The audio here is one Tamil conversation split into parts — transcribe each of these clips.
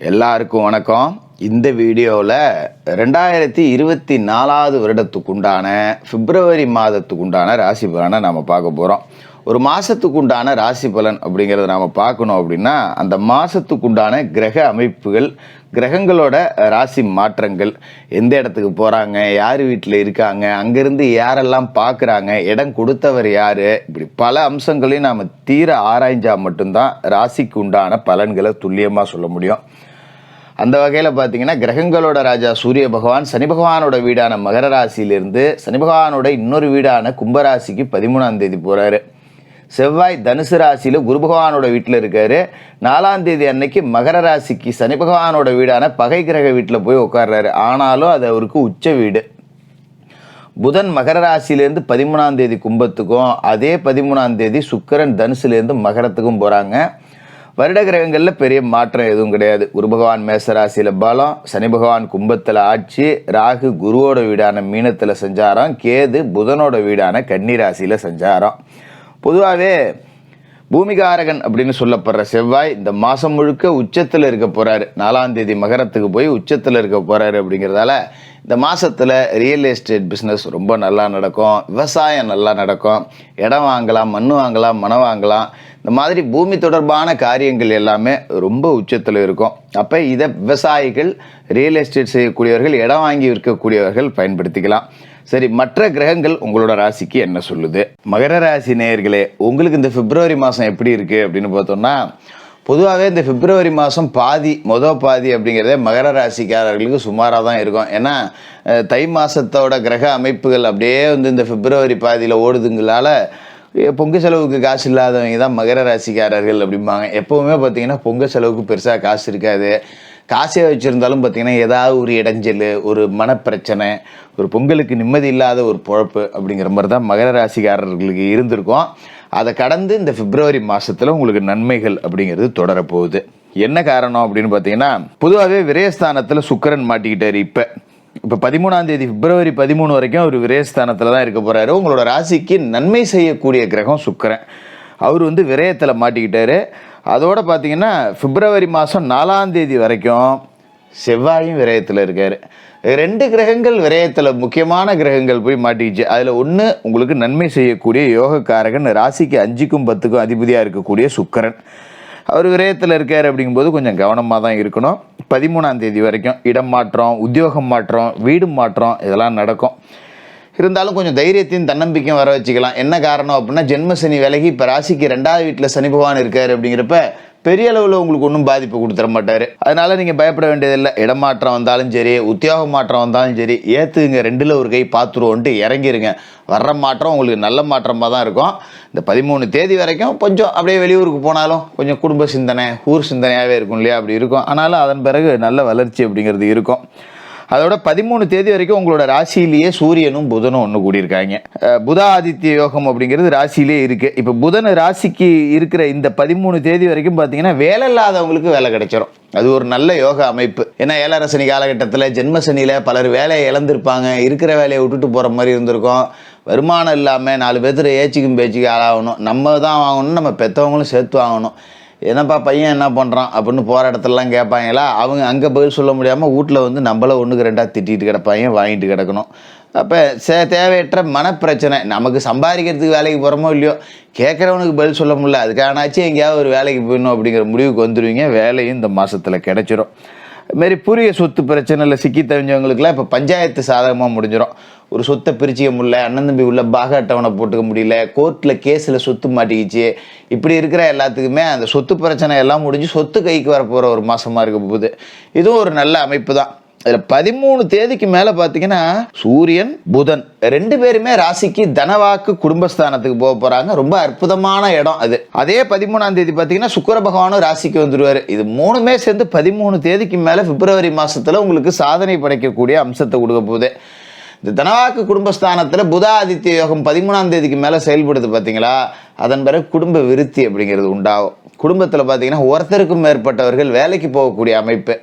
எல்லாருக்கும் வணக்கம். இந்த வீடியோவில் 2024 வருடத்துக்குண்டான பிப்ரவரி மாதத்துக்குண்டான ராசி பலனை நாம் பார்க்க போகிறோம். ஒரு மாதத்துக்குண்டான ராசி பலன் அப்படிங்கிறத நாம் பார்க்கணும் அப்படின்னா அந்த மாதத்துக்குண்டான கிரக அமைப்புகள், கிரகங்களோட ராசி மாற்றங்கள், எந்த இடத்துக்கு போகிறாங்க, யார் வீட்டில் இருக்காங்க, அங்கேருந்து யாரெல்லாம் பார்க்குறாங்க, இடம் கொடுத்தவர் யார், இப்படி பல அம்சங்களையும் நாம் தீர ஆராய்ஞ்சால் மட்டும்தான் ராசிக்கு உண்டான பலன்களை துல்லியமாக சொல்ல முடியும். அந்த வகையில் பார்த்தீங்கன்னா கிரகங்களோட ராஜா சூரிய பகவான் சனி பகவானோட வீடான மகர ராசியிலிருந்து சனி பகவானோட இன்னொரு வீடான கும்பராசிக்கு 13ஆம் தேதி போகிறாரு. செவ்வாய் தனுசு ராசியில் குரு பகவானோட வீட்டில் இருக்காரு. 4ஆம் தேதி அன்னைக்கு மகர ராசிக்கு சனி பகவானோட வீடான பகை கிரக வீட்டில் போய் உட்கார்றாரு. ஆனாலும் அது அவருக்கு உச்ச வீடு. புதன் மகர ராசியிலேருந்து 13ஆம் தேதி கும்பத்துக்கும், அதே 13ஆம் தேதி சுக்கிரன் தனுசுலேருந்து மகரத்துக்கும் போகிறாங்க. வருட கிரகங்களில் பெரிய மாற்றம் எதுவும் கிடையாது. குரு பகவான் மேச ராசியில் பலம், சனி பகவான் கும்பத்தில் ஆட்சி, ராகு குருவோட வீடான மீனத்தில் சஞ்சாரம், கேது புதனோட வீடான கன்னி ராசியில் சஞ்சாரம். பொதுவாகவே பூமிகாரகன் அப்படின்னு சொல்லப்படுற செவ்வாய் இந்த மாதம் முழுக்க உச்சத்தில் இருக்க போகிறாரு. 4ஆம் தேதி மகரத்துக்கு போய் உச்சத்தில் இருக்க போகிறாரு. அப்படிங்கிறதால இந்த மாதத்தில் ரியல் எஸ்டேட் பிஸ்னஸ் ரொம்ப நல்லா நடக்கும், விவசாயம் நல்லா நடக்கும், இடம் வாங்கலாம், மண் வாங்கலாம், மனம் வாங்கலாம். இந்த மாதிரி பூமி தொடர்பான காரியங்கள் எல்லாமே ரொம்ப உச்சத்தில் இருக்கும். அப்போ இதை விவசாயிகள், ரியல் எஸ்டேட் செய்யக்கூடியவர்கள், இடம் வாங்கி விற்கக்கூடியவர்கள் பயன்படுத்திக்கலாம். சரி, மற்ற கிரகங்கள் உங்களோட ராசிக்கு என்ன சொல்லுது? மகர ராசி நேயர்களே, உங்களுக்கு இந்த பிப்ரவரி மாதம் எப்படி இருக்குது அப்படின்னு பார்த்தோம்னா, பொதுவாகவே இந்த பிப்ரவரி மாதம் மொதல் பாதி அப்படிங்கிறதே மகர ராசிக்காரர்களுக்கு சுமாராக தான் இருக்கும். ஏன்னா தை மாதத்தோட கிரக அமைப்புகள் அப்படியே இந்த பிப்ரவரி பாதியில் ஓடுதுங்களால பொங்கல் செலவுக்கு காசு இல்லாதவங்க தான் மகர ராசிக்காரர்கள் அப்படிம்பாங்க. எப்போவுமே பார்த்தீங்கன்னா பொங்கல் செலவுக்கு பெருசாக காசு இருக்காது. காசே வச்சுருந்தாலும் பார்த்தீங்கன்னா ஏதாவது ஒரு இடைஞ்சல், ஒரு மனப்பிரச்சனை, ஒரு பொங்கலுக்கு நிம்மதி இல்லாத ஒரு பொழப்பு அப்படிங்கிற மாதிரி தான் மகர ராசிக்காரர்களுக்கு இருந்திருக்கும். அதை கடந்து இந்த பிப்ரவரி மாதத்தில் உங்களுக்கு நன்மைகள் அப்படிங்கிறது தொடரப்போகுது. என்ன காரணம் அப்படின்னு பார்த்தீங்கன்னா, பொதுவாகவே விரயஸ்தானத்தில் சுக்கிரன் மாட்டிக்கிட்டார். இப்போ 13ஆம் தேதி பிப்ரவரி 13 வரைக்கும் அவர் விரயஸ்தானத்தில் தான் இருக்க போகிறாரு. உங்களோட ராசிக்கு நன்மை செய்யக்கூடிய கிரகம் சுக்கிரன். அவர் விரயத்தில் மாட்டிக்கிட்டாரு. அதோடு பார்த்தீங்கன்னா பிப்ரவரி மாதம் 4ஆம் தேதி வரைக்கும் செவ்வாயும் விரயத்தில் இருக்கார். 2 கிரகங்கள் விரயத்தில், முக்கியமான கிரகங்கள் போய் மாட்டிக்கிச்சு. அதில் ஒன்று உங்களுக்கு நன்மை செய்யக்கூடிய யோகக்காரகன், ராசிக்கு 5க்கும் 10க்கும் அதிபதியாக இருக்கக்கூடிய சுக்கிரன். அவர் விரயத்தில் இருக்கார். அப்படிங்கும்போது கொஞ்சம் கவனமாக தான் இருக்கணும். 13ஆம் தேதி வரைக்கும் இடம் மாற்றம், உத்தியோகம் மாற்றம், வீடு மாற்றம் இதெல்லாம் நடக்கும். இருந்தாலும் கொஞ்சம் தைரியத்தையும் தன்னம்பிக்கையும் வர வச்சுக்கலாம். என்ன காரணம் அப்படின்னா, ஜென்மசனி விலகி இப்போ ராசிக்கு 2ஆவது வீட்டில் சனி பகவான் இருக்கார். அப்படிங்கிறப்ப பெரிய அளவில் உங்களுக்கு ஒன்றும் பாதிப்பு கொடுத்துட மாட்டார். அதனால் நீங்கள் பயப்பட வேண்டியதில்லை. இடமாற்றம் வந்தாலும் சரி, உத்தியோக மாற்றம் வந்தாலும் சரி, ஏற்றுங்க, 2ல் ஒரு கை பார்த்துருவோன்ட்டு இறங்கிருங்க. வர்ற மாற்றம் உங்களுக்கு நல்ல மாற்றமாக தான் இருக்கும். இந்த 13 தேதி வரைக்கும் கொஞ்சம் அப்படியே வெளியூருக்கு போனாலும் கொஞ்சம் குடும்ப சிந்தனை, ஊர் சிந்தனையாகவே இருக்கும் இல்லையா, அப்படி இருக்கும். ஆனாலும் அதன் பிறகு நல்ல வளர்ச்சி அப்படிங்கிறது இருக்கும். அதோட 13 தேதி வரைக்கும் உங்களோட ராசியிலேயே சூரியனும் புதனும் ஒன்று கூடியிருக்காங்க. புத ஆதித்ய யோகம் அப்படிங்கிறது ராசியிலே இருக்குது. இப்போ புதன் ராசிக்கு இருக்கிற இந்த 13 தேதி வரைக்கும் பார்த்தீங்கன்னா வேலை இல்லாதவங்களுக்கு வேலை கிடைச்சிடும். அது ஒரு நல்ல யோக அமைப்பு. ஏன்னா 7.5 சனி காலகட்டத்தில் ஜென்மசனியில் பலர் வேலையை இழந்திருப்பாங்க. இருக்கிற வேலையை விட்டுட்டு போகிற மாதிரி இருந்திருக்கும். வருமானம் இல்லாமல் 4 பேர்த்துல ஏச்சிக்கும் பேச்சுக்கு ஆளாகணும். நம்ம தான் வாங்கணும், நம்ம பெற்றவங்களும் சேர்த்து வாங்கணும். என்னப்பா பையன் என்ன பண்ணுறான் அப்படின்னு போகிற இடத்துலலாம் கேட்பாங்களா, அவங்க அங்கே பதில் சொல்ல முடியாமல் வீட்டில் நம்மள 1க்கு 2 திட்டிகிட்டு கிடப்பாங்க, வாங்கிட்டு கிடக்கணும். அப்போ தேவையற்ற மனப்பிரச்சனை. நமக்கு சம்பாதிக்கிறதுக்கு வேலைக்கு போகிறோமோ இல்லையோ, கேட்குறவனுக்கு பதில் சொல்ல முடியல, அதுக்கானாச்சும் எங்கேயாவது ஒரு வேலைக்கு போயிடணும் அப்படிங்கிற முடிவுக்கு வந்துடுவீங்க. வேலையும் இந்த மாதத்தில் கிடைச்சிடும். இதுமாரி பூர்வீக சொத்து பிரச்சனையில் சிக்கி தெரிஞ்சவங்களுக்குலாம் இப்போ பஞ்சாயத்து சாதகமாக முடிஞ்சிடும். ஒரு சொத்தை பிரிச்சிக்க முடியல, அண்ணன் தம்பி உள்ள பாக அட்டவணை போட்டுக்க முடியல, கோர்ட்டில் கேஸில் சொத்து மாட்டிக்கிச்சு, இப்படி இருக்கிற எல்லாத்துக்குமே அந்த சொத்து பிரச்சனை எல்லாம் முடிஞ்சு சொத்து கைக்கு வரப்போகிற ஒரு மாதமாக இருக்க போகுது. இதுவும் ஒரு நல்ல அமைப்பு தான். இதில் 13 தேதிக்கு மேலே பார்த்தீங்கன்னா சூரியன் புதன் 2 பேருமே ராசிக்கு தனவாக்கு குடும்பஸ்தானத்துக்கு போக போகிறாங்க. ரொம்ப அற்புதமான இடம் அது. அதே 13ஆம் தேதி பார்த்தீங்கன்னா சுக்கிர பகவானும் ராசிக்கு வந்துடுவார். இது 3மே சேர்ந்து 13 தேதிக்கு மேலே பிப்ரவரி மாதத்தில் உங்களுக்கு சாதனை படைக்கக்கூடிய அம்சத்தை கொடுக்க போகுது. இந்த தனவாக்கு குடும்பஸ்தானத்தில் புத ஆதித்ய யோகம் 13ஆம் தேதிக்கு மேலே செயல்படுது பார்த்தீங்களா, அதன் பிறகு குடும்ப விருத்தி அப்படிங்கிறது உண்டாகும். குடும்பத்தில் பார்த்தீங்கன்னா ஒருத்தருக்கும் மேற்பட்டவர்கள் வேலைக்கு போகக்கூடிய அமைப்பு.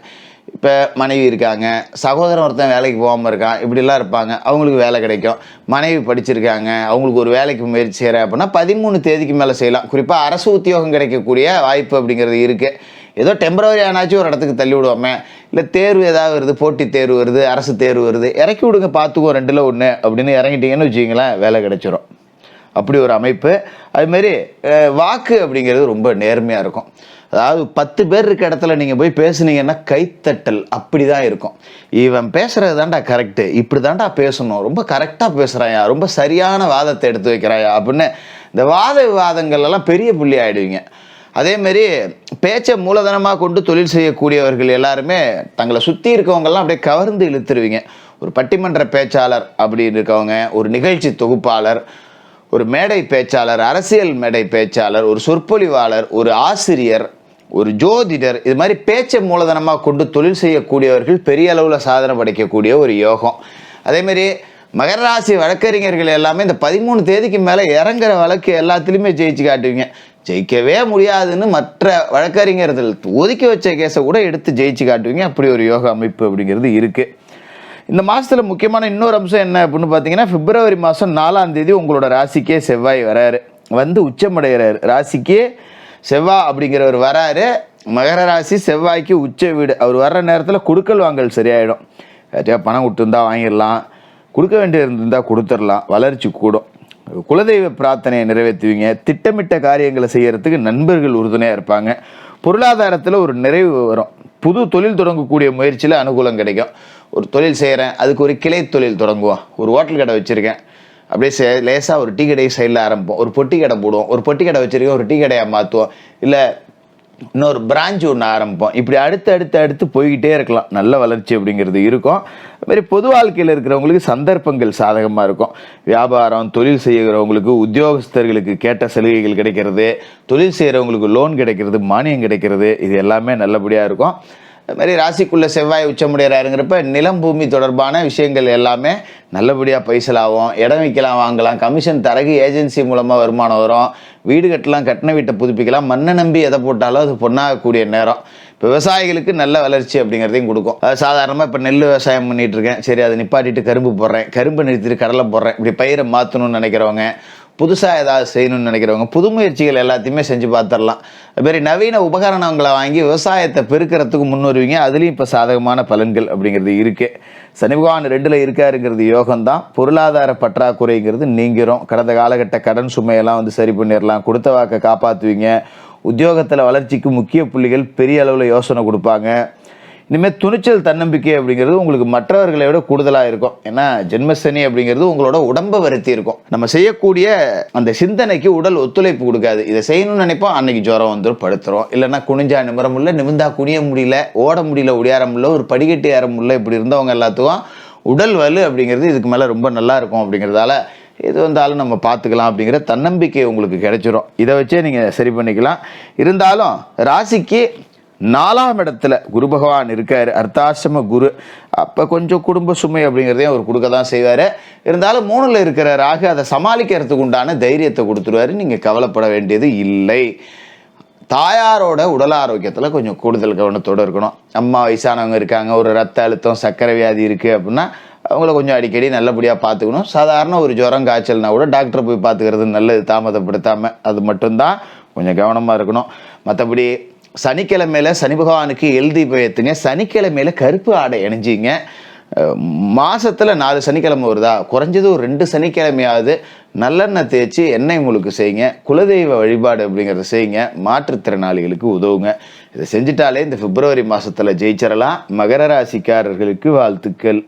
இப்போ மனைவி இருக்காங்க, சகோதரன் ஒருத்தன் வேலைக்கு போகாமல் இருக்கான், இப்படிலாம் இருப்பாங்க. அவங்களுக்கு வேலை கிடைக்கும். மனைவி படிச்சிருக்காங்க, அவங்களுக்கு ஒரு வேலைக்கு முயற்சி செய்கிறேன் அப்படின்னா 13 தேதிக்கு மேலே செய்யலாம். குறிப்பாக அரசு உத்தியோகம் கிடைக்கக்கூடிய வாய்ப்பு அப்படிங்கிறது இருக்குது. ஏதோ டெம்பரவரி ஆனாச்சும் ஒரு இடத்துக்கு தள்ளி விடுவோமே, இல்லை தேர்வு ஏதாவது வருது, போட்டித் தேர்வு வருது, அரசு தேர்வு வருது, இறக்கி விடுங்க பார்த்துக்குவோம் 2ல் 1 அப்படின்னு இறங்கிட்டீங்கன்னு வச்சுக்கிங்களேன், வேலை கிடைச்சிரும். அப்படி ஒரு அமைப்பு. அதுமாரி வாக்கு அப்படிங்கிறது ரொம்ப நேர்மையாக இருக்கும். அதாவது 10 பேர் இருக்க இடத்துல நீங்கள் போய் பேசுனீங்கன்னா கைத்தட்டல் அப்படி தான் இருக்கும். இவன் பேசுகிறது தான்டா கரெக்டு, இப்படி தான்டா பேசணும், ரொம்ப கரெக்டாக பேசுகிறாயா, ரொம்ப சரியான வாதத்தை எடுத்து வைக்கிறாயா அப்படின்னு இந்த வாத விவாதங்கள் எல்லாம் பெரிய புள்ளி ஆகிடுவீங்க. அதேமாரி பேச்சை மூலதனமாக கொண்டு தொழில் செய்யக்கூடியவர்கள் எல்லாருமே தங்களை சுற்றி இருக்கவங்கெல்லாம் அப்படியே கவர்ந்து இழுத்துருவீங்க. ஒரு பட்டிமன்ற பேச்சாளர் அப்படின்னு இருக்கவங்க, ஒரு நிகழ்ச்சி தொகுப்பாளர், ஒரு மேடை பேச்சாளர், அரசியல் மேடை பேச்சாளர், ஒரு சொற்பொழிவாளர், ஒரு ஆசிரியர், ஒரு ஜோதிடர், இது மாதிரி பேச்சை மூலதனமாக கொண்டு தொழில் செய்யக்கூடியவர்கள் பெரிய அளவில் சாதனை படைக்கக்கூடிய ஒரு யோகம். அதேமாரி மகர ராசி வழக்கறிஞர்கள் எல்லாமே இந்த 13 தேதிக்கு மேலே இறங்குற வழக்கு எல்லாத்துலேயுமே ஜெயிச்சு காட்டுவீங்க. ஜெயிக்கவே முடியாதுன்னு மற்ற வழக்கறிஞர்கள் ஒதுக்கி வச்ச கேஸை கூட எடுத்து ஜெயிச்சு காட்டுவீங்க. அப்படி ஒரு யோக அமைப்பு அப்படிங்கிறது இருக்குது. இந்த மாதத்தில் முக்கியமான இன்னொரு அம்சம் என்ன அப்படின்னு பார்த்தீங்கன்னா, பிப்ரவரி மாதம் 4ஆம் தேதி உங்களோட ராசிக்கே செவ்வாய் வராரு, வந்து உச்சமடைகிறாரு. ராசிக்கே செவ்வாய் அப்படிங்கிறவர் வராரு. மகர ராசி செவ்வாய்க்கு உச்ச வீடு. அவர் வர்ற நேரத்தில் கொடுக்கல் வாங்கல் சரியாயிடும். பணம் கொடுத்துருந்தா வாங்கிடலாம், கொடுக்க வேண்டிய இருந்தால் கொடுத்துடலாம், வளர்ச்சி கூடும். குலதெய்வ பிரார்த்தனையை நிறைவேற்றுவீங்க. திட்டமிட்ட காரியங்களை செய்யறதுக்கு நண்பர்கள் உறுதுணையாக இருப்பாங்க. பொருளாதாரத்தில் ஒரு நிறைவு வரும். புது தொழில் தொடங்கக்கூடிய முயற்சியில் அனுகூலம் கிடைக்கும். ஒரு தொழில் செய்கிறேன், அதுக்கு ஒரு கிளை தொழில் தொடங்குவோம். ஒரு ஹோட்டல் கடை வச்சுருக்கேன், அப்படியே லேசாக ஒரு டீ கடை சைடில் ஆரம்பிப்போம். ஒரு பொட்டி கடை போடுவோம். ஒரு பொட்டி கடை வச்சுருக்கேன், ஒரு டீ கடையாக மாற்றுவோம். இல்லை இன்னொரு பிரான்ச் ஒன்று ஆரம்பிப்போம். இப்படி அடுத்து போய்கிட்டே இருக்கலாம். நல்ல வளர்ச்சி அப்படிங்கிறது இருக்கும். அதுமாதிரி பொது வாழ்க்கையில் இருக்கிறவங்களுக்கு சந்தர்ப்பங்கள் சாதகமாக இருக்கும். வியாபாரம் தொழில் செய்கிறவங்களுக்கு, உத்தியோகஸ்தர்களுக்கு கேட்ட சலுகைகள் கிடைக்கிறது, தொழில் செய்கிறவங்களுக்கு லோன் கிடைக்கிறது, மானியம் கிடைக்கிறது, இது எல்லாமே நல்லபடியாக இருக்கும். அதுமாதிரி ராசிக்குள்ளே செவ்வாய் உச்சமுடையாருங்கிறப்ப நிலம் பூமி தொடர்பான விஷயங்கள் எல்லாமே நல்லபடியாக பைசலாகும். இடம் விற்கலாம், வாங்கலாம், கமிஷன் தரகு ஏஜென்சி மூலமாக வருமானம் வரும். வீடு கட்டலாம், கட்டின வீட்டை புதுப்பிக்கலாம். மண்ணை நம்பி எதை போட்டாலும் அது பொண்ணாகக்கூடிய நேரம். இப்போ விவசாயிகளுக்கு நல்ல வளர்ச்சி அப்படிங்கிறதையும் கொடுக்கும். அது சாதாரணமாக இப்போ நெல் விவசாயம் பண்ணிகிட்டு இருக்கேன், சரி அதை நிப்பாட்டிட்டு கரும்பு போடுறேன், கரும்பு நிறுத்திட்டு கடலை போடுறேன், இப்படி பயிரை மாற்றணும்னு நினைக்கிறவங்க, புதுசாக ஏதாவது செய்யணும்னு நினைக்கிறவங்க புது முயற்சிகள் எல்லாத்தையுமே செஞ்சு பார்த்துடலாம். அதுமாரி நவீன உபகரணங்களை வாங்கி விவசாயத்தை பெருக்கிறதுக்கு முன்னுருவீங்க. அதுலேயும் இப்போ சாதகமான பலன்கள் அப்படிங்கிறது இருக்குது. சனி பகவான் 2ல் இருக்காருங்கிறது யோகம்தான். பொருளாதார பற்றாக்குறைங்கிறது நீங்கிரும். கடந்த காலகட்ட கடன் சுமையெல்லாம் வந்து சரி பண்ணிடலாம். கொடுத்த வாக்கை காப்பாற்றுவீங்க. உத்தியோகத்தில் வளர்ச்சிக்கு முக்கிய புள்ளிகள் பெரிய அளவில் யோசனை கொடுப்பாங்க. இனிமேல் துணிச்சல் தன்னம்பிக்கை அப்படிங்கிறது உங்களுக்கு மற்றவர்களை விட கூடுதலாக இருக்கும். ஏன்னா ஜென்மசனி அப்படிங்கிறது உங்களோட உடம்பை வருத்தி இருக்கும். நம்ம செய்யக்கூடிய அந்த சிந்தனைக்கு உடல் ஒத்துழைப்பு கொடுக்காது. இதை செய்யணும்னு நினைப்போம், அன்னைக்கு ஜுரம் வந்துடும், படுத்துரும். இல்லைன்னா குனிஞ்சா நிமிர முடியல, நிமிந்தா குனிய முடியல, ஓட முடியல, ஒடியார முடியல, ஒரு படிக்கட்டு ஏற முடியல, இப்படி இருந்தவங்க எல்லாத்துக்கும் உடல் வலு அப்படிங்கிறது இதுக்கு மேலே ரொம்ப நல்லா இருக்கும். அப்படிங்கிறதால எது வந்தாலும் நம்ம பார்த்துக்கலாம் அப்படிங்கிற தன்னம்பிக்கை உங்களுக்கு கிடைச்சிரும். இதை வச்சே நீங்கள் சரி பண்ணிக்கலாம். இருந்தாலும் ராசிக்கு 4ஆம் இடத்துல குரு பகவான் இருக்கார், அர்த்தாசிரம குரு. அப்போ கொஞ்சம் குடும்ப சுமை அப்படிங்கிறதையும் அவர் கொடுக்க தான் செய்வார். இருந்தாலும் 3ல் இருக்கிற ராகு அதை சமாளிக்கிறதுக்கு உண்டான தைரியத்தை கொடுத்துருவாரு. நீங்கள் கவலைப்பட வேண்டியது இல்லை. தாயாரோட உடல் ஆரோக்கியத்தில் கொஞ்சம் கூடுதல் கவனத்தோடு இருக்கணும். அம்மா வயசானவங்க இருக்காங்க, ஒரு ரத்த அழுத்தம், சர்க்கரை வியாதி இருக்குது அப்படின்னா அவங்கள கொஞ்சம் அடிக்கடி நல்லபடியாக பார்த்துக்கணும். சாதாரண ஒரு ஜுரம் காய்ச்சல்னா கூட டாக்டரை போய் பார்த்துக்கிறது நல்லது, தாமதப்படுத்தாமல். அது மட்டும்தான் கொஞ்சம் கவனமாக இருக்கணும். மற்றபடி சனிக்கிழமையில் சனி பகவானுக்கு எல்தீபம் ஏற்றுங்க. சனிக்கிழமையில் கருப்பு ஆடை அணிஞ்சிங்க. மாதத்தில் 4 சனிக்கிழமை வருதா, குறைஞ்சது ஒரு 2 சனிக்கிழமையாவது நல்லெண்ணெய் தேய்ச்சி எண்ணெய் முழுக்கு செய்யுங்க. குலதெய்வ வழிபாடு அப்படிங்கிறத செய்யுங்க. மாற்றுத்திறனாளிகளுக்கு உதவுங்க. இதை செஞ்சிட்டாலே இந்த பிப்ரவரி மாதத்தில் ஜெயிச்சிடலாம். மகர ராசிக்காரர்களுக்கு வாழ்த்துக்கள்.